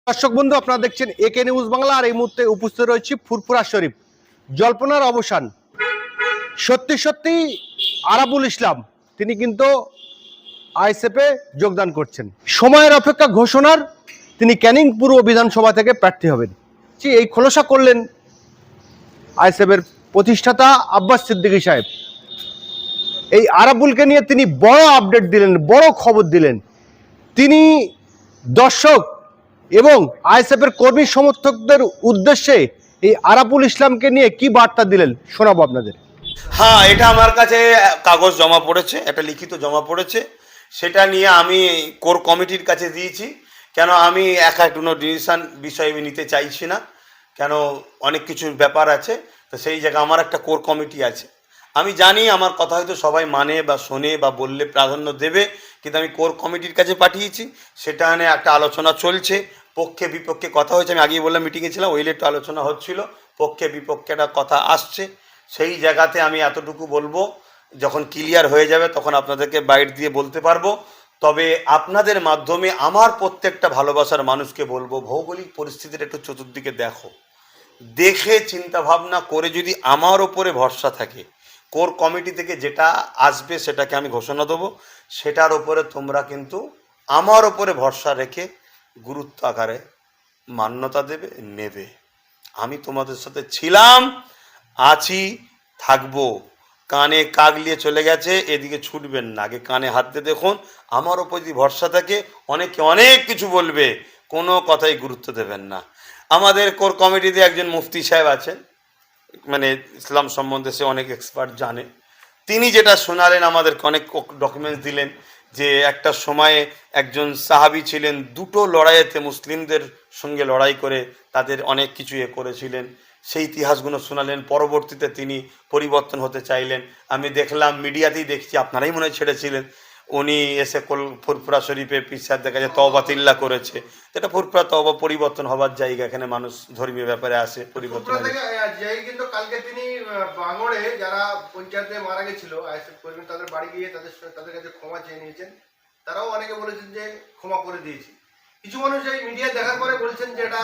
দর্শক বন্ধু, আপনারা দেখছেন একে নিউজ বাংলা। আর এই মুহূর্তে উপস্থিত রয়েছে ফুরফুরা শরীফ। জল্পনার অবসান। সত্যি সত্যি আরাবুল ইসলাম তিনি কিন্তু আইএসএফে যোগদান করছেন। সময়ের অপেক্ষা ঘোষণার তিনি ক্যানিং পূর্ব বিধানসভা থেকে প্রার্থী হবেন। এই খোলসা করলেন আইএসএফের প্রতিষ্ঠাতা আব্বাস সিদ্দিকী সাহেব। এই আরাবুলকে নিয়ে তিনি বড় আপডেট দিলেন, বড় খবর দিলেন। তিনি দর্শক এবং আইএসএফের কর্মী সমর্থকদের উদ্দেশ্যে এই আরাবুল ইসলামকে নিয়ে কি বার্তা দিলেন শোনাবো আপনাদের। হ্যাঁ, এটা আমার কাছে কাগজ জমা পড়েছে, একটা লিখিত জমা পড়েছে। সেটা নিয়ে আমি কোর কমিটির কাছে দিয়েছি। কেন আমি একা কোনো ডিসিশন বিষয় নিতে চাইছি না, কেন অনেক কিছু ব্যাপার আছে। তো সেই জায়গায় আমার একটা কোর কমিটি আছে। আমি জানি আমার কথা হয়তো সবাই মানে বা শোনে বা বললে প্রাধান্য দেবে, কিন্তু আমি কোর কমিটির কাছে পাঠিয়েছি। সেটা নিয়ে একটা আলোচনা চলছে, পক্ষে বিপক্ষে কথা হয়েছে। আমি আগেই বললাম মিটিংয়ে ছিলাম, ওইলে একটু আলোচনা হচ্ছিল, পক্ষে বিপক্ষে একটা কথা আসছে। সেই জায়গাতে আমি এতটুকু বলবো, যখন ক্লিয়ার হয়ে যাবে তখন আপনাদেরকে বাইট দিয়ে বলতে পারবো। তবে আপনাদের মাধ্যমে আমার প্রত্যেকটা ভালোবাসার মানুষকে বলবো, ভৌগোলিক পরিস্থিতির একটু চতুর্দিকে দেখো, দেখে চিন্তা ভাবনা করে যদি আমার ওপরে ভরসা থাকে, কোর কমিটি থেকে যেটা আসবে সেটাকে আমি ঘোষণা দেবো। সেটার ওপরে তোমরা কিন্তু আমার ওপরে ভরসা রেখে গুরুত্ব আকারে মান্যতা দেবে, নেবে। আমি তোমাদের সাথে ছিলাম, আছি, থাকবো। কানে কাগলিয়ে চলে গেছে, এদিকে ছুটবেন না, আগে কানে হাত দিয়ে দেখুন। আমার ওপর যদি ভরসা থাকে, অনেকে অনেক কিছু বলবে, কোনো কথাই গুরুত্ব দেবেন না। আমাদের কোর কমিটিতে একজন মুফতি সাহেব আছেন, মানে ইসলাম সম্বন্ধে সে অনেক এক্সপার্ট জানে। তিনি যেটা শোনালেন, আমাদেরকে অনেক ডকুমেন্টস দিলেন যে একটা সময়ে একজন সাহাবি ছিলেন, দুটো লড়াইয়েতে মুসলিমদের সঙ্গে লড়াই করে তাদের অনেক কিছু করেছিলেন। সেই ইতিহাসগুলো শোনালেন। পরবর্তীতে তিনি পরিবর্তন হতে চাইলেন। আমি দেখলাম, মিডিয়াতেই দেখছি, আপনারাই মনে হয় ছেড়েছিলেন, উনি এসে ফুরফুরা শরীফে পিসার দেখা যায় তওবা তিল্লা করেছে। এটা ফুরফুরা তওবা পরিবর্তন হবার জায়গা, এখানে মানুষ ধর্মীয় ব্যাপারে আসে পরিবর্তন। কিন্তু কালকে তিনি ভাঙড়ে যারা পঞ্চায়েতে মারা গেছিল আইএসএফ কর্মী, তাদের বাড়ি গিয়ে তাদের কাছে ক্ষমা চেয়ে নিয়েছেন। তারাও অনেকে বলেছেন যে ক্ষমা করে দিয়েছি। কিছু মানুষ এই মিডিয়া দেখার পরে বলছেন যে এটা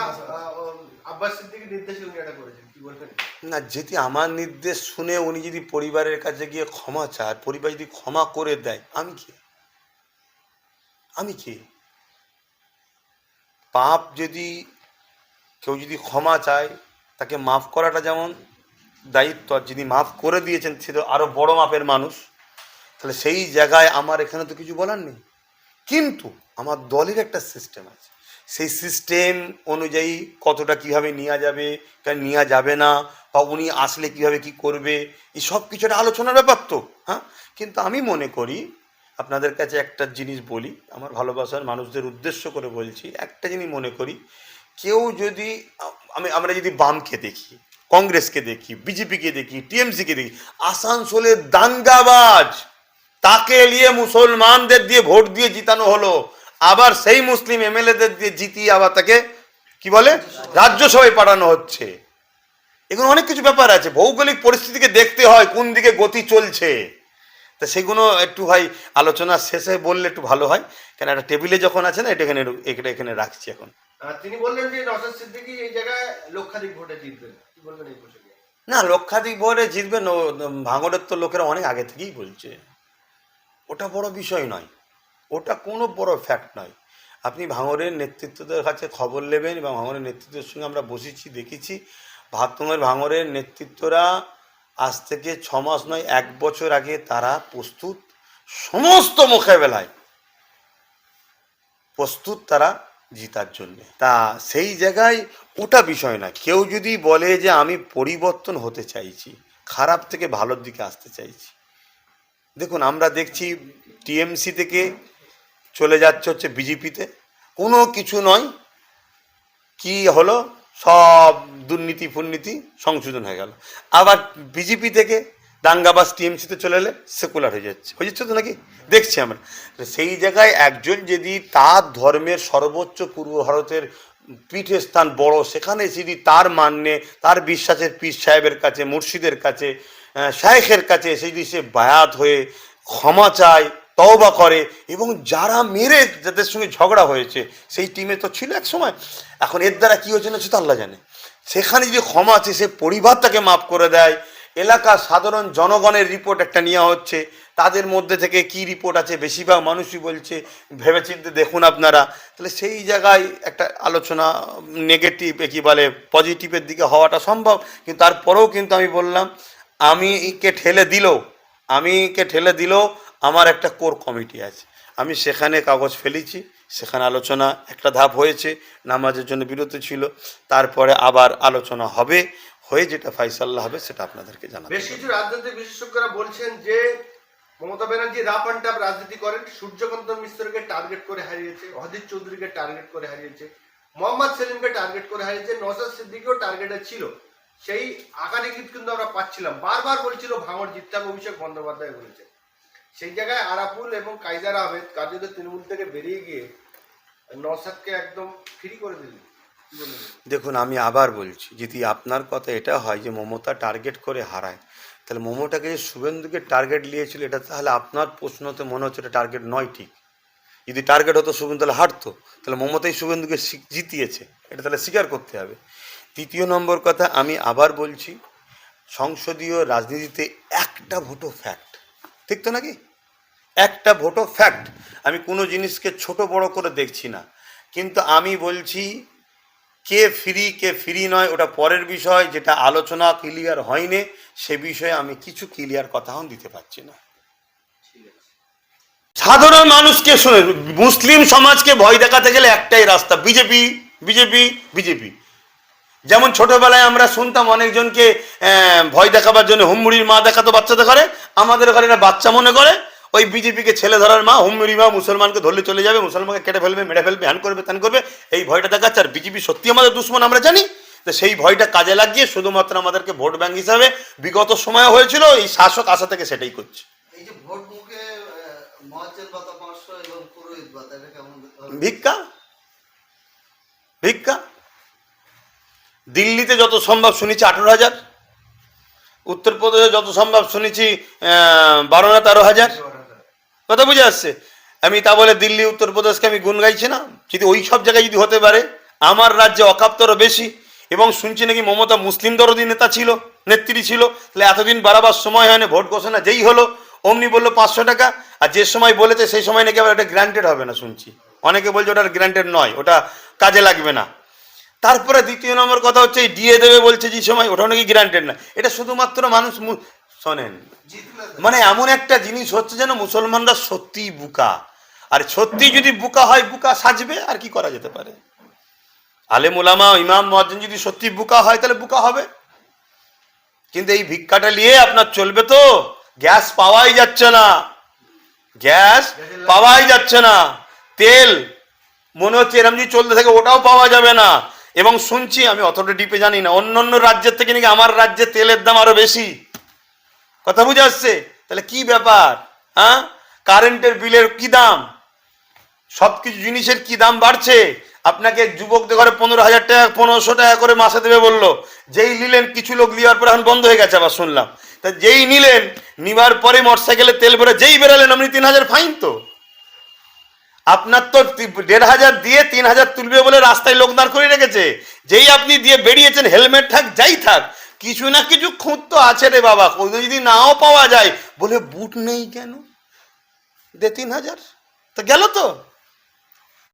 আব্বাস সিদ্দিকীর নির্দেশে উনি এটা করেছেন। কি বলবেন? না, যদি আমার নির্দেশ শুনে উনি যদি পরিবারের কাছে গিয়ে ক্ষমা চায়, পরিবার যদি ক্ষমা করে দেয়, আমি কি পাপ যদি কেউ যদি ক্ষমা চায়, তাকে মাফ করাটা যেমন দায়িত্ব, আর যিনি মাফ করে দিয়েছেন সে তো আরো বড় মাপের মানুষ। তাহলে সেই জায়গায় আমার এখানে তো কিছু বলার নেই। কিন্তু আমার দলের একটা সিস্টেম আছে, সেই সিস্টেম অনুযায়ী কতটা কিভাবে নেওয়া যাবে, নেওয়া যাবে না, বা উনি আসলে কিভাবে কি করবে, এই সব কিছু একটা আলোচনার ব্যাপার তো। হ্যাঁ, কিন্তু আমি মনে করি, আপনাদের কাছে একটা জিনিস বলি, আমার ভালোবাসার মানুষদের উদ্দেশ্য করে বলছি, একটা জিনিস মনে করি, কেউ যদি আমরা যদি বামকে দেখি, কংগ্রেসকে দেখি, বিজেপিকে দেখি, টিএমসিকে দেখি, আসানসোলের দাঙ্গাবাজ, তাকে নিয়ে মুসলমানদের দিয়ে ভোট দিয়ে জিতানো হলো, আবার সেই মুসলিম এমএলএদের দিয়ে জিতিয়ে আবার তাকে কি বলে রাজ্যসভায় পাঠানো হচ্ছে। এগুলো অনেক কিছু ব্যাপার আছে, ভৌগোলিক পরিস্থিতিকে দেখতে হয় কোন দিকে গতি চলছে। তা সেগুলো একটু ভাই আলোচনা শেষে বললে একটু ভালো হয়, কেন একটা টেবিলে যখন আছে না, এটা এখানে রাখছি এখন। তিনি বললেন যে নওশাদ সিদ্দিকী এই জায়গায় লক্ষাধিক ভোটে জিতবেন। কি বলবেন এই প্রসঙ্গে? না, লক্ষাধিক ভোটে জিতবেন, ভাঙড়ের তো লোকেরা অনেক আগে থেকেই বলছে। ওটা বড় বিষয় নয়, ওটা কোনো বড় ফ্যাক্ট নয়। আপনি ভাঙড়ের নেতৃত্বদের কাছে খবর নেবেন, এবং ভাঙড়ের নেতৃত্বের সঙ্গে আমরা বসেছি, দেখেছি। ভাঙড়ের নেতৃত্বরা আজ থেকে 6 মাস নয়, 1 বছর আগে তারা প্রস্তুত, সমস্ত মোকাবেলায় প্রস্তুত তারা জিতার জন্যে। তা সেই জায়গায় ওটা বিষয় না। কেউ যদি বলে যে আমি পরিবর্তন হতে চাইছি, খারাপ থেকে ভালোর দিকে আসতে চাইছি, দেখুন আমরা দেখছি টিএমসি থেকে চলে যাচ্ছে হচ্ছে বিজেপিতে, কোনো কিছু নয়, কি হলো, সব দুর্নীতি ফুর্নীতি সংশোধন হয়ে গেল। আবার বিজেপি থেকে দাঙ্গাবাজ টিএমসিতে চলে এলে সেকুলার হয়ে যাচ্ছে তো নাকি, দেখছি আমরা। সেই জায়গায় একজন যদি তার ধর্মের সর্বোচ্চ পূর্ব ভারতের পীঠস্থান বড়, সেখানে যদি তার মান্যে তার বিশ্বাসের পীর সাহেবের কাছে, মুর্শিদের কাছে, শায়েখের কাছে যদি সে বায়াত হয়ে ক্ষমা চায়, তওবা করে, এবং যারা মেরে যাদের সঙ্গে ঝগড়া হয়েছে সেই টিমে তো ছিল এক সময়, এখন এর দ্বারা কী হয়েছে না সেটা আল্লাহ জানে। সেখানে যদি ক্ষমা আছে, সে পরিবারটাকে মাফ করে দেয়। এলাকার সাধারণ জনগণের রিপোর্ট একটা নেওয়া হচ্ছে, তাদের মধ্যে থেকে কি রিপোর্ট আছে, বেশিরভাগ মানুষই বলছে ভেবেচিন্তে দেখুন আপনারা। তাহলে সেই জায়গায় একটা আলোচনা নেগেটিভ কি বলে পজিটিভের দিকে হওয়াটা সম্ভব। কিন্তু তারপরেও কিন্তু আমি বললাম, আমিকে ঠেলে দিলেও আমার একটা কোর কমিটি আছে, আমি সেখানে কাগজ ফেলেছি, সেখানে আলোচনা একটা ধাপ হয়েছে, নামাজের জন্য বিরত ছিল, তারপরে আবার আলোচনা হবে, হয়ে যেটা ফাইসাল্লা হবে সেটা আপনাদেরকে জানাবো। বেশ কিছু রাজনৈতিক বিশেষজ্ঞরা বলছেন যে Mamata Banerjee rough and tough রাজনীতি করেন, সূর্যকান্ত মিশ্রকে টার্গেট করে হারিয়েছে, অজিত চৌধুরীকে টার্গেট করে হারিয়েছে, মোহাম্মদ সেলিমকে টার্গেট করে হারিয়েছে, নওশাদ সিদ্দিকীও টার্গেটে ছিল। সেই আকার ইঙ্গিত কিন্তু আমরা পাচ্ছিলাম, বারবার বলছিল ভাঙড় জিততে হবে, অভিষেক বন্দ্যোপাধ্যায় বলেছে। সেই জায়গায় আরাফুল এবং কাইজার আহমেদ কার্যত তৃণমূল থেকে বেরিয়ে গিয়ে নওশাদকে একদম ফ্রি করে দিল। দেখুন, আমি আবার বলছি, যদি আপনার কথা এটা হয় যে মমতা টার্গেট করে হারায়, তাহলে মমতাকে যে শুভেন্দুকে টার্গেট নিয়েছিল, এটা তাহলে আপনার প্রশ্নতে মনে হচ্ছে এটা টার্গেট নয়। ঠিক, যদি টার্গেট হতো শুভেন্দু তাহলে হারতো, তাহলে মমতাই শুভেন্দুকে জিতিয়েছে, এটা তাহলে স্বীকার করতে হবে। তৃতীয় নম্বর কথা, আমি আবার বলছি, সংসদীয় রাজনীতিতে একটা ভোটও ফ্যাক্ট, ঠিক তো নাকি? একটা ভোটও ফ্যাক্ট। আমি কোনো জিনিসকে ছোট বড় করে দেখছি না, কিন্তু আমি বলছি কে ফ্রি নয় ওটা পরের বিষয়, যেটা আলোচনা ক্লিয়ার হয়নি সে বিষয়ে আমি কিছু ক্লিয়ার কথা দিতে পারছি না। সাধারণ মানুষকে শুনে, মুসলিম সমাজকে ভয় দেখাতে গেলে একটাই রাস্তা, বিজেপি। যেমন ছোটবেলায় আমরা শুনতাম অনেকজনকে ভয় দেখাবার জন্য হুমুড়ির মা দেখাতো বাচ্চাদের ঘরে, আমাদের ঘরে না বাচ্চা মনে করে ওই বিজেপিকে ছেলে ধরার মা, হুমুড়ি মা, মুসলমানকে ধরলে চলে যাবে, মুসলমানকে কেটে ফেলবে, মেরে ফেলবে, হ্যান করবে, ত্যান করবে, এই ভয়টা দেখাচ্ছে। আর বিজেপি সত্যি আমাদের দুশ্মন আমরা জানি, তো সেই ভয়টা কাজে লাগিয়ে শুধুমাত্র আমাদেরকে ভোট ব্যাংক হিসাবে বিগত সময় হয়েছিল, এই শাসক আশা থেকে সেটাই করছে। এই যে ভোট মুখে মহাজের ভাতা 500 এবং পুরোহিত ভাতা, এটা কেমন ভিক্ষা। দিল্লিতে যত সম্ভব শুনেছি 18,000, উত্তরপ্রদেশে যত সম্ভব শুনেছি 12 না 13,000। কথা বুঝে আসছে? আমি তা বলে দিল্লি উত্তরপ্রদেশকে আমি গুণ গাইছি না। যদি ওই সব জায়গায় যদি হতে পারে, আমার রাজ্যে অকাপ্তরও বেশি, এবং শুনছি নাকি মমতা মুসলিম দরদি নেত্রী ছিল, তাহলে এতদিন বাড়াবার সময় হয় না, ভোট ঘোষণা যেই হলো অমনি বললো 500 টাকা, আর যে সময় বলেছে সেই সময় নাকি আবার এটা গ্রান্টেড হবে না শুনছি, অনেকে বলছে ওটা গ্রান্টেড নয়, ওটা কাজে লাগবে না। তারপরে দ্বিতীয় নম্বর কথা হচ্ছে এই দিয়ে দেবে বলছে যে সময়, ওটাও নাকি গ্রান্টেড না। এটা শুধুমাত্র মানুষ শোনেন, মানে এমন একটা জিনিস হচ্ছে যেন মুসলমানরা সত্যিই বুকা, আর সত্যি যদি বুকা হয়, বুকা সাজবে, আর কি করা যেতে পারে? আলেম ওলামা, ইমাম, মুয়াজ্জিন যদি সত্যি বুকা হয় তাহলে বুকা হবে। কিন্তু এই ভিক্ষাটা নিয়ে আপনার চলবে তো? গ্যাস পাওয়াই যাচ্ছে না, তেল মনে হচ্ছে এরম যদি চলতে থাকে ওটাও পাওয়া যাবে না। এবং শুনছি, আমি অতটা ডিপে জানি না, অন্য রাজ্যের থেকে নাকি আমার রাজ্যে তেলের দাম আরো বেশি। কথা বুঝে আসছে? তাহলে কি ব্যাপার? হ্যাঁ, কারেন্টের বিলের কি দাম, সবকিছু জিনিসের কি দাম বাড়ছে। আপনাকে যুবকদের ঘরে 15,000 টাকা 1500 টাকা করে মাসে দেবে বললো, যেই নিলেন, কিছু লোক নেওয়ার পরে এখন বন্ধ হয়ে গেছে আবার শুনলাম। তা যেই নিলেন, নিবার পরে মোটরসাইকেলে তেল ভরে যেই বেরালেন আপনি 3,000 ফাইন। তো আপনার তো 1,500 দিয়ে 3,000 তুলবে বলে রাস্তায় লোক দাঁড় করে রেখেছে, যেই আপনি দিয়ে বেরিয়েছেন, হেলমেট থাক যাই থাক, কিছু না কিছু খুঁত তো আছে রে বাবা। যদি নাও পাওয়া যায়, বলে বুট নেই কেন, দে 3,000, তো গেল তো।